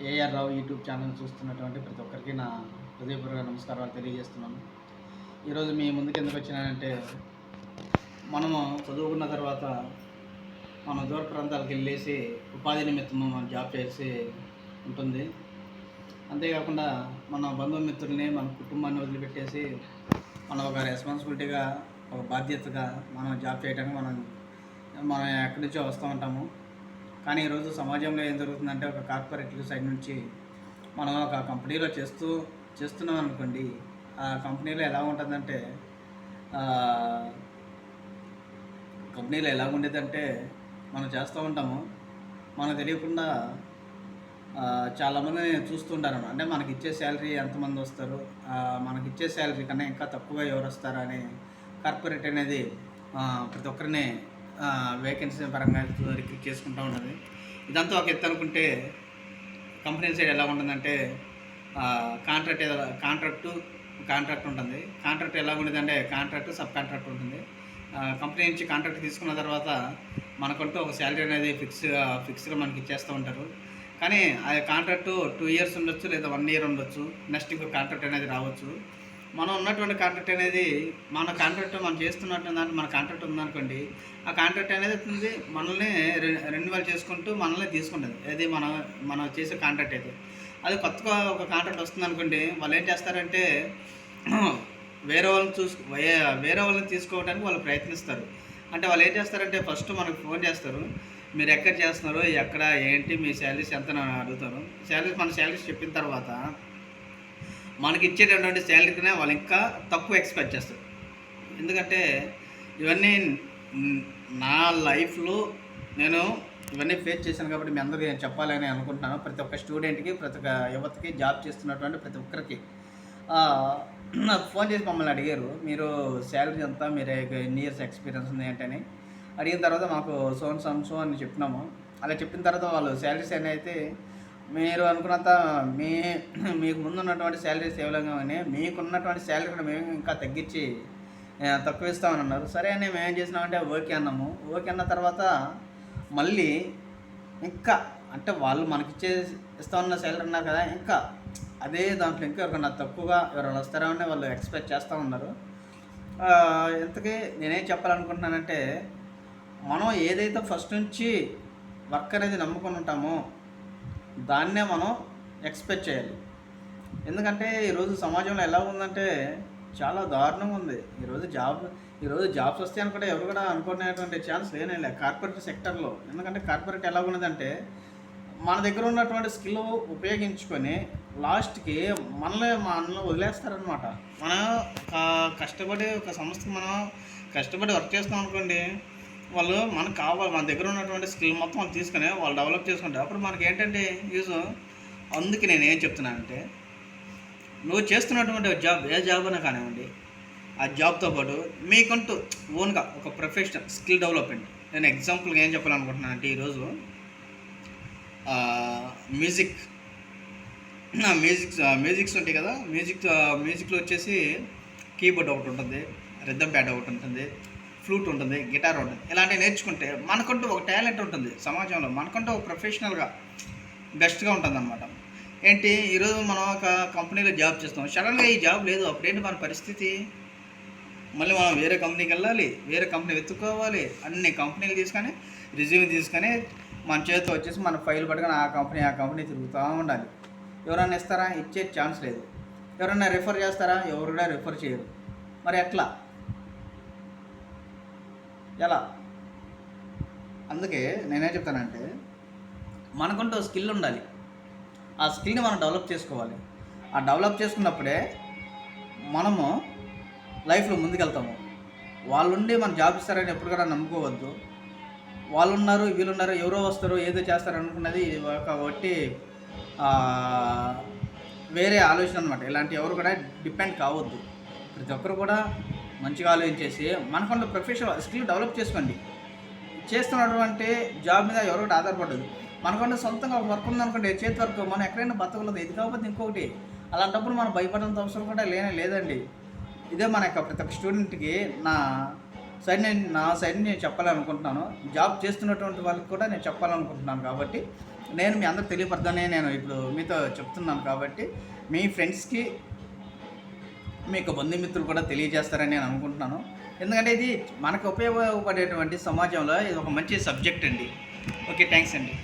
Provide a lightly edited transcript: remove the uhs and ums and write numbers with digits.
AR రావు YouTube channel చూస్తున్నటువంటి ప్రతి ఒక్కరికి నా హృదయపూర్వక నమస్కారాలు తెలియజేస్తున్నాను. ఈరోజు మీ ముందుకు ఎందుకు వచ్చినానంటే, మనము చదువుకున్న తర్వాత మనం దూర ప్రాంతాలకు వెళ్ళేసి ఉపాధి నిమిత్తము మనం జాబ్ చేసి ఉంటుంది. అంతేకాకుండా మన బంధుమిత్రుల్ని మన కుటుంబాన్ని వదిలిపెట్టేసి మనం ఒక రెస్పాన్సిబిలిటీగా, ఒక బాధ్యతగా మనం జాబ్ చేయడానికి మనం ఎక్కడి నుంచో వస్తూ ఉంటాము. కానీ ఈరోజు సమాజంలో ఏం జరుగుతుందంటే, ఒక కార్పొరేట్ సైడ్ నుంచి మనం ఒక కంపెనీలో చేస్తున్నాం అనుకోండి. ఆ కంపెనీలో ఎలా ఉంటుందంటే, కంపెనీలో ఎలా ఉండేదంటే మనం చేస్తూ ఉంటాము, మనకు తెలియకుండా చాలామంది చూస్తుంటారు. అంటే మనకి ఇచ్చే శాలరీ ఎంతమంది వస్తారు, మనకి ఇచ్చే శాలరీ కన్నా ఇంకా తక్కువగా ఎవరు వస్తారా అని కార్పొరేట్ అనేది ప్రతి ఒక్కరిని వేకెన్సీ పరంగా రిక్రూట్ చేసుకుంటూ ఉంటుంది. ఇదంతా ఒక ఎత్తు అనుకుంటే, కంపెనీ సైడ్ ఎలా ఉంటుందంటే కాంట్రాక్ట్ ఉంటుంది. కాంట్రాక్ట్ ఎలా ఉండేదంటే కాంట్రాక్ట్, సబ్ కాంట్రాక్ట్ ఉంటుంది. కంపెనీ నుంచి కాంట్రాక్ట్ తీసుకున్న తర్వాత మనకంటూ ఒక శాలరీ అనేది ఫిక్స్గా మనకి ఇచ్చేస్తూ ఉంటారు. కానీ ఆ కాంట్రాక్టు 2 years ఉండొచ్చు, లేదా 1 year ఉండొచ్చు. నెక్స్ట్ ఇంకో కాంట్రాక్ట్ అనేది రావచ్చు. మనం ఉన్నటువంటి కాంట్రాక్ట్ అనేది, మనం చేస్తున్నట్టు దాంట్లో మన కాంట్రాక్ట్ ఉందనుకోండి, ఆ కాంట్రాక్ట్ అనేది మనల్ని రెన్యువల్ చేసుకుంటూ మనల్ని తీసుకుంటుంది. అది మనం చేసే కాంట్రాక్ట్ అయితే. అది కొత్తగా ఒక కాంట్రాక్ట్ వస్తుంది అనుకోండి, వాళ్ళు ఏం చేస్తారంటే వేరే వాళ్ళని తీసుకోవడానికి వాళ్ళు ప్రయత్నిస్తారు. అంటే వాళ్ళు ఏం చేస్తారంటే, ఫస్ట్ మనకు ఫోన్ చేస్తారు, మీరు ఎక్కడ చేస్తున్నారు, ఎక్కడ ఏంటి, మీ శాలరీస్ ఎంత అని అడుగుతారు. మన శాలరీస్ చెప్పిన తర్వాత మనకి ఇచ్చేటటువంటి శాలరీనే వాళ్ళు ఇంకా తక్కువ ఎక్స్పెక్ట్ చేస్తారు. ఎందుకంటే ఇవన్నీ నా లైఫ్లో నేను ఇవన్నీ ఫేస్ చేశాను కాబట్టి మీ అందరికీ నేను చెప్పాలని అనుకుంటున్నాను. ప్రతి ఒక్క స్టూడెంట్కి, ప్రతి ఒక్క యువతకి, జాబ్ చేస్తున్నటువంటి ప్రతి ఒక్కరికి నాకు ఫోన్ చేసి మమ్మల్ని అడిగారు, మీరు శాలరీ ఎంత, మీరు ఎన్ని ఇయర్స్ ఎక్స్పీరియన్స్ ఉంది ఏంటని అడిగిన తర్వాత మాకు సో అని చెప్పినాము. అలా చెప్పిన తర్వాత వాళ్ళు శాలరీస్ అని అయితే, మీరు అనుకున్నంత మీకు ముందు ఉన్నటువంటి శాలరీస్ ఇవ్వలేమని, మీకున్నటువంటి శాలరీ కూడా మేము ఇంకా తగ్గించి తక్కువ ఇస్తామని అన్నారు. సరే అని మేము ఏం చేసినామంటే ఓకే అన్నాము. ఓకే అన్న తర్వాత మళ్ళీ ఇంకా, అంటే వాళ్ళు మనకిచ్చే ఇస్తామన్న శాలరీ ఉన్నారు కదా, ఇంకా అదే దాంట్లో ఇంకా ఎవరికన్నా తక్కువగా ఎవరైనా వస్తారని వాళ్ళు ఎక్స్పెక్ట్ చేస్తూ ఉన్నారు. ఇంతకీ నేనేం చెప్పాలనుకుంటున్నానంటే, మనం ఏదైతే ఫస్ట్ నుంచి వర్క్ అనేది నమ్ముకొని ఉంటామో దాన్నే మనం ఎక్స్పెక్ట్ చేయాలి. ఎందుకంటే ఈరోజు సమాజంలో ఎలా ఉందంటే చాలా దారుణంగా ఉంది. ఈరోజు జాబ్స్ వస్తాయి అనుకుంటే ఎవరు కూడా అనుకునేటువంటి ఛాన్స్ లేనే కార్పొరేట్ సెక్టర్లో. ఎందుకంటే కార్పొరేట్ ఎలా ఉన్నదంటే, మన దగ్గర ఉన్నటువంటి స్కిల్ ఉపయోగించుకొని లాస్ట్కి మనల్ని వదిలేస్తారనమాట. మనం ఒక సంస్థకి మనం కష్టపడి వర్క్ చేస్తాం అనుకోండి, వాళ్ళు మనకు కావాలి, మన దగ్గర ఉన్నటువంటి స్కిల్ మొత్తం వాళ్ళు తీసుకొని వాళ్ళు డెవలప్ చేసుకుంటారు. అప్పుడు మనకి ఏంటంటే యూజ్. అందుకే నేను ఏం చెప్తున్నానంటే, నువ్వు చేస్తున్నటువంటి జాబ్, ఏ జాబ్ అయినా కానివ్వండి, ఆ జాబ్తో పాటు మీకంటూ ఓన్గా ఒక ప్రొఫెషనల్ స్కిల్ డెవలప్మెంట్. నేను ఎగ్జాంపుల్గా ఏం చెప్పాలనుకుంటున్నానంటే, ఈరోజు మ్యూజిక్స్ ఉంటాయి కదా, మ్యూజిక్లో వచ్చేసి కీబోర్డ్ ఒకటి ఉంటుంది, రిథమ్ ప్యాడ్ ఒకటి ఉంటుంది, ఫ్లూట్ ఉంటుంది, గిటార్ ఉంటుంది. ఇలాంటివి నేర్చుకుంటే మనకంటూ ఒక టాలెంట్ ఉంటుంది సమాజంలో, మనకంటూ ఒక ప్రొఫెషనల్గా బెస్ట్గా ఉంటుంది అనమాట. ఏంటి, ఈరోజు మనం ఒక కంపెనీలో జాబ్ చేస్తాం, సడన్గా ఈ జాబ్ లేదు, అప్పుడేంటి మన పరిస్థితి? మళ్ళీ మనం వేరే కంపెనీకి వెళ్ళాలి, వేరే కంపెనీ వెతుక్కోవాలి, అన్ని కంపెనీలు తీసుకొని రిజ్యూమ్ తీసుకొని మన చేతితో వచ్చేసి మన ఫైల్ పట్టుకొని ఆ కంపెనీ తిరుగుతూ ఉండాలి. ఎవరైనా ఇస్తారా? ఇచ్చే ఛాన్స్ లేదు. ఎవరైనా రిఫర్ చేస్తారా? ఎవరు కూడా రిఫర్ చేయరు. మరి ఎలా? అందుకే నేనేం చెప్తానంటే, మనకంటూ స్కిల్ ఉండాలి. ఆ స్కిల్ని మనం డెవలప్ చేసుకోవాలి. ఆ డెవలప్ చేసుకున్నప్పుడే మనము లైఫ్లో ముందుకెళ్తాము. వాళ్ళుండి మన జాబ్ ఇస్తారని ఎప్పుడు కూడా నమ్ముకోవద్దు. వాళ్ళున్నారు, వీళ్ళున్నారు, ఎవరో వస్తారు, ఏదో చేస్తారు అనుకున్నది ఒకటి వేరే ఆలోచన అనమాట. ఇలాంటి ఎవరు కూడా డిపెండ్ కావద్దు. ప్రతి ఒక్కరు కూడా మంచిగా ఆలోచించేసి మనకంటూ ప్రొఫెషనల్ స్కిల్ డెవలప్ చేసుకోండి. చేస్తున్నటువంటి జాబ్ మీద ఎవరు కూడా ఆధారపడదు. మనకంటూ సొంతంగా ఒక వర్క్ ఉందనుకోండి, చేతి వర్క్, మనం ఎక్కడైనా బతకలేదు. ఇది కాకపోతే ఇంకొకటి. అలాంటప్పుడు మనం భయపడేంత అవసరం కూడా లేదండి. ఇదే మన యొక్క ప్రతి ఒక్క స్టూడెంట్కి నా సైడ్ నేను చెప్పాలనుకుంటున్నాను. జాబ్ చేస్తున్నటువంటి వాళ్ళకి కూడా నేను చెప్పాలనుకుంటున్నాను. కాబట్టి నేను మీ అందరికి తెలియపడతానే నేను ఇప్పుడు మీతో చెప్తున్నాను కాబట్టి మీ ఫ్రెండ్స్కి మీకు బంధుమిత్రులు కూడా తెలియజేస్తారని నేను అనుకుంటున్నాను. ఎందుకంటే ఇది మనకు ఉపయోగపడేటువంటి సమాజంలో ఇది ఒక మంచి సబ్జెక్ట్ అండి. ఓకే, థ్యాంక్స్ అండి.